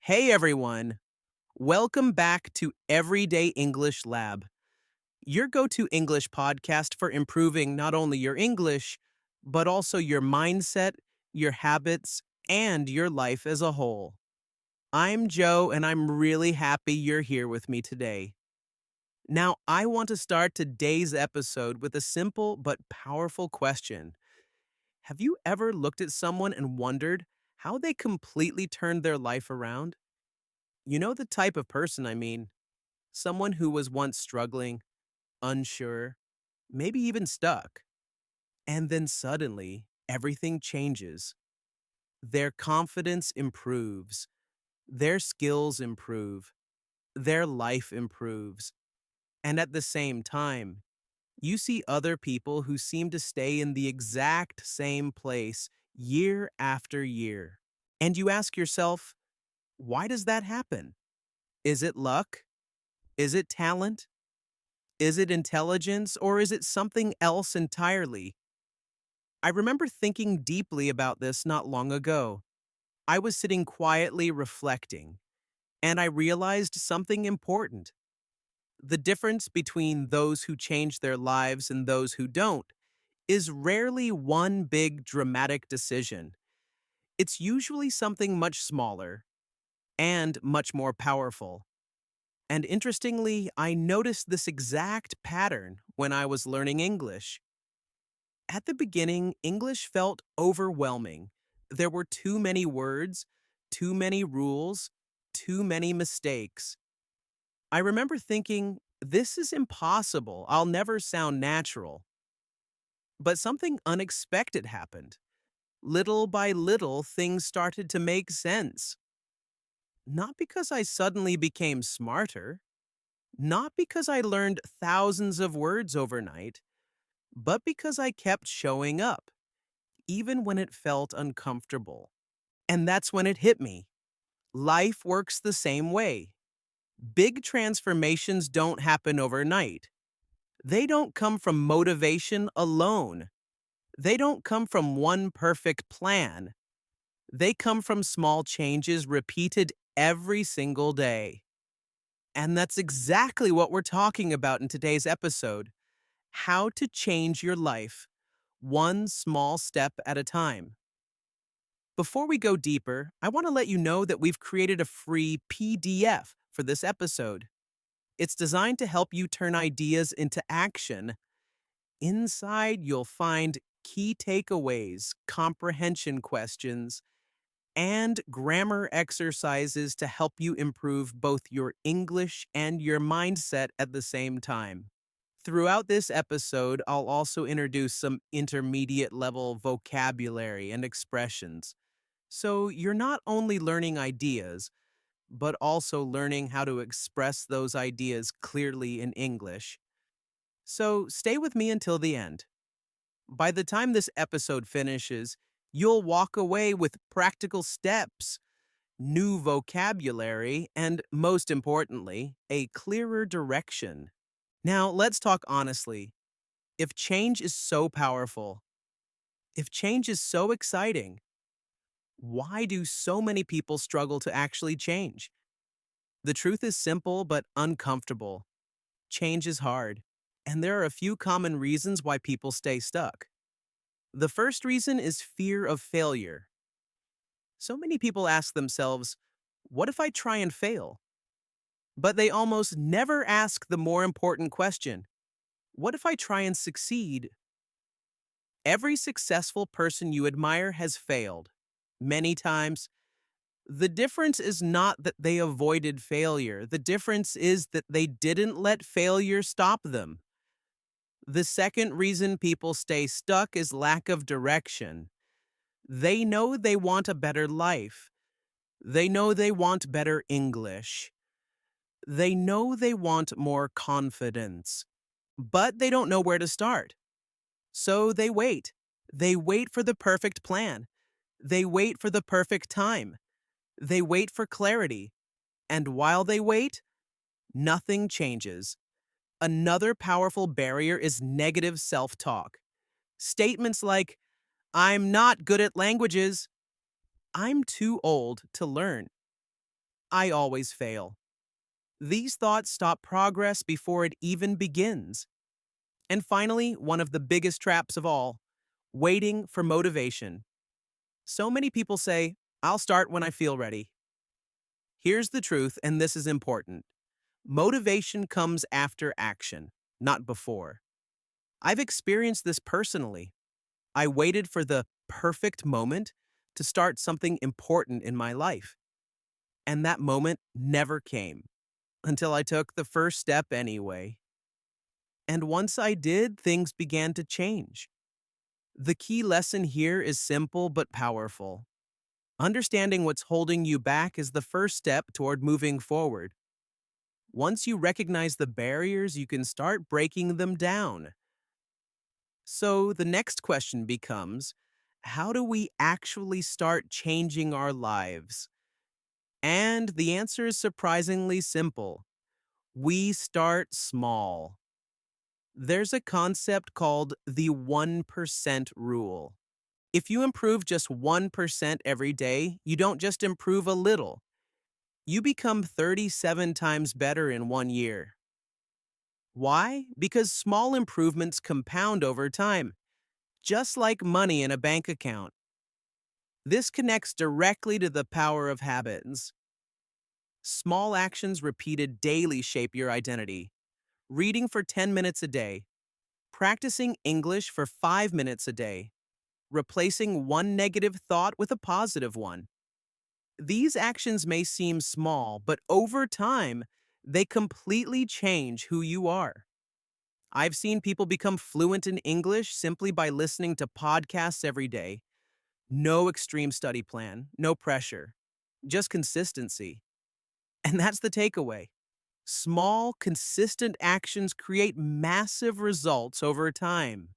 Hey everyone, welcome back to Everyday English Lab, your go to English podcast for improving not only your English, but also your mindset, your habits, and your life as a whole. I'm Joe, and I'm really happy you're here with me today. Now, I want to start today's episode with a simple but powerful question. Have you ever looked at someone and wondered how they completely turned their life around? You know the type of person I mean. Someone who was once struggling, unsure, maybe even stuck. And then suddenly, everything changes. Their confidence improves, their skills improve, their life improves. And at the same time, you see other people who seem to stay in the exact same place year after year. And you ask yourself, why does that happen? Is it luck? Is it talent? Is it intelligence, or is it something else entirely? I remember thinking deeply about this not long ago. I was sitting quietly reflecting, and I realized something important. The difference between those who change their lives and those who don't is rarely one big dramatic decision. It's usually something much smaller and much more powerful. And interestingly, I noticed this exact pattern when I was learning English. At the beginning, English felt overwhelming. There were too many words, too many rules, too many mistakes. I remember thinking, this is impossible. I'll never sound natural. But something unexpected happened. Little by little, things started to make sense. Not because I suddenly became smarter, not because I learned thousands of words overnight, but because I kept showing up, even when it felt uncomfortable. And that's when it hit me. Life works the same way. Big transformations don't happen overnight. They don't come from motivation alone. They don't come from one perfect plan. They come from small changes repeated every single day. And that's exactly what we're talking about in today's episode: how to change your life, one small step at a time. Before we go deeper, I want to let you know that we've created a free PDF for this episode. It's designed to help you turn ideas into action. Inside, you'll find key takeaways, comprehension questions, and grammar exercises to help you improve both your English and your mindset at the same time. Throughout this episode, I'll also introduce some intermediate level vocabulary and expressions. So you're not only learning ideas, but also learning how to express those ideas clearly in English. So stay with me until the end. By the time this episode finishes, you'll walk away with practical steps, new vocabulary, and most importantly, a clearer direction. Now, let's talk honestly. If change is so powerful, if change is so exciting, why do so many people struggle to actually change? The truth is simple but uncomfortable. Change is hard, and there are a few common reasons why people stay stuck. The first reason is fear of failure. So many people ask themselves, what if I try and fail? But they almost never ask the more important question: what if I try and succeed? Every successful person you admire has failed. Many times. The difference is not that they avoided failure. The difference is that they didn't let failure stop them. The second reason people stay stuck is lack of direction. They know they want a better life. They know they want better English. They know they want more confidence. But they don't know where to start. So they wait. They wait for the perfect plan. They wait for the perfect time. They wait for clarity. And while they wait, nothing changes. Another powerful barrier is negative self talk. Statements like, I'm not good at languages, I'm too old to learn, I always fail. These thoughts stop progress before it even begins. And finally, one of the biggest traps of all, waiting for motivation. So many people say, I'll start when I feel ready. Here's the truth, and this is important. Motivation comes after action, not before. I've experienced this personally. I waited for the perfect moment to start something important in my life, and that moment never came until I took the first step anyway. And once I did, things began to change. The key lesson here is simple but powerful. Understanding what's holding you back is the first step toward moving forward. Once you recognize the barriers, you can start breaking them down. So the next question becomes, how do we actually start changing our lives? And the answer is surprisingly simple. We start small. There's a concept called the 1% rule. If you improve just 1% every day, you don't just improve a little. You become 37 times better in 1 year. Why? Because small improvements compound over time, just like money in a bank account. This connects directly to the power of habits. Small actions repeated daily shape your identity. Reading for 10 minutes a day, practicing English for 5 minutes a day, replacing one negative thought with a positive one. These actions may seem small, but over time, they completely change who you are. I've seen people become fluent in English simply by listening to podcasts every day. No extreme study plan, no pressure, just consistency. And that's the takeaway. Small, consistent actions create massive results over time.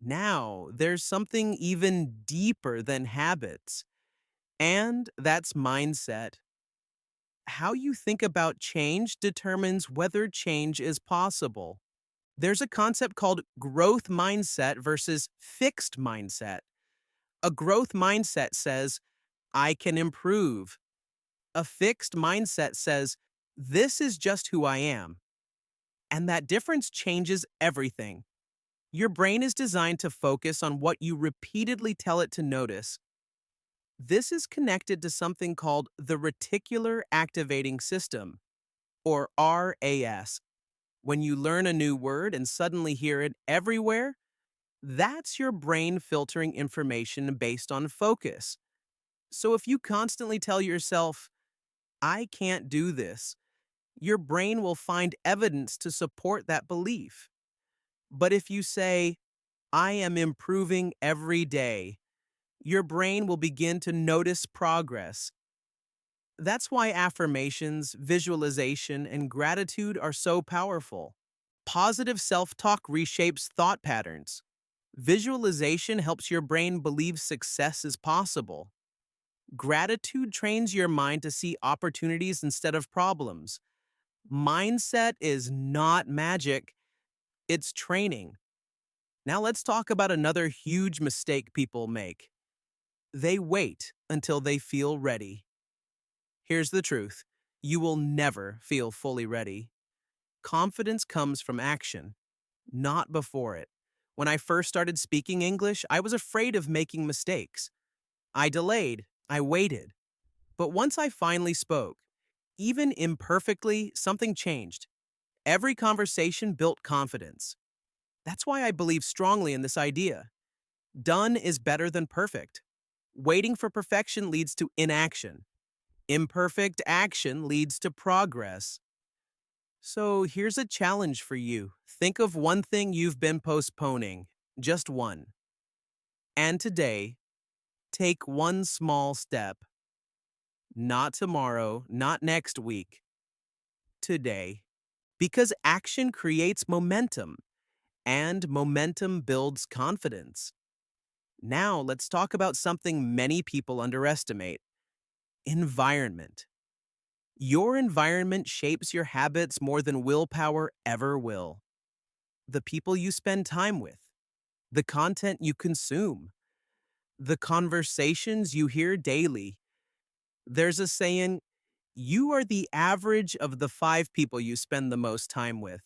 Now, there's something even deeper than habits, and that's mindset. How you think about change determines whether change is possible. There's a concept called growth mindset versus fixed mindset. A growth mindset says, I can improve. A fixed mindset says, this is just who I am. And that difference changes everything. Your brain is designed to focus on what you repeatedly tell it to notice. This is connected to something called the reticular activating system, or RAS. When you learn a new word and suddenly hear it everywhere, that's your brain filtering information based on focus. So if you constantly tell yourself, I can't do this, your brain will find evidence to support that belief. But if you say, I am improving every day, your brain will begin to notice progress. That's why affirmations, visualization, and gratitude are so powerful. Positive self talk reshapes thought patterns. Visualization helps your brain believe success is possible. Gratitude trains your mind to see opportunities instead of problems. Mindset is not magic, it's training. Now let's talk about another huge mistake people make. They wait until they feel ready. Here's the truth. You will never feel fully ready. Confidence comes from action, not before it. When I first started speaking English, I was afraid of making mistakes. I delayed, I waited. But once I finally spoke, even imperfectly, something changed. Every conversation built confidence. That's why I believe strongly in this idea. Done is better than perfect. Waiting for perfection leads to inaction. Imperfect action leads to progress. So here's a challenge for you. Think of one thing you've been postponing, just one. And today, take one small step. Not tomorrow, not next week. Today. Because action creates momentum, and momentum builds confidence. Now, let's talk about something many people underestimate: environment. Your environment shapes your habits more than willpower ever will. The people you spend time with, the content you consume, the conversations you hear daily. There's a saying, You are the average of the 5 people you spend the most time with.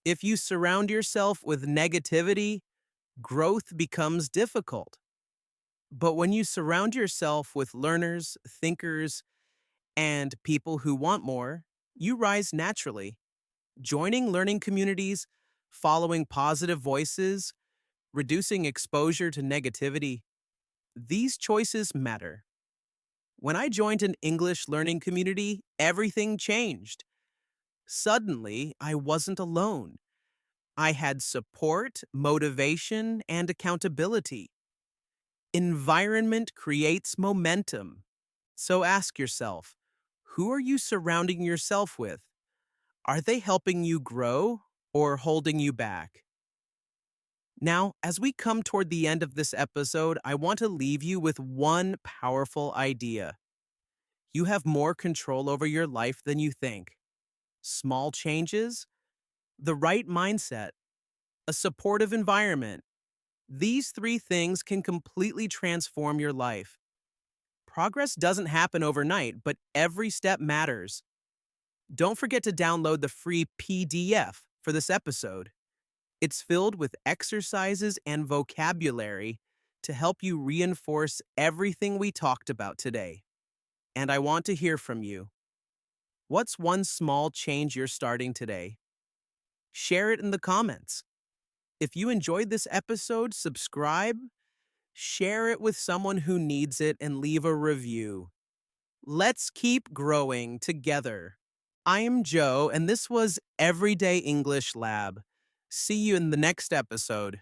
If you surround yourself with negativity, growth becomes difficult. But when you surround yourself with learners, thinkers, and people who want more, you rise naturally. Joining learning communities, following positive voices, reducing exposure to negativity, these choices matter. When I joined an English learning community, everything changed. Suddenly, I wasn't alone. I had support, motivation, and accountability. Environment creates momentum. So ask yourself, who are you surrounding yourself with? Are they helping you grow or holding you back? Now, as we come toward the end of this episode, I want to leave you with one powerful idea. You have more control over your life than you think. Small changes, the right mindset, a supportive environment. These 3 things can completely transform your life. Progress doesn't happen overnight, but every step matters. Don't forget to download the free PDF for this episode. It's filled with exercises and vocabulary to help you reinforce everything we talked about today. And I want to hear from you. What's one small change you're starting today? Share it in the comments. If you enjoyed this episode, subscribe, share it with someone who needs it, and leave a review. Let's keep growing together. I'm Joe, and this was Everyday English Lab. See you in the next episode.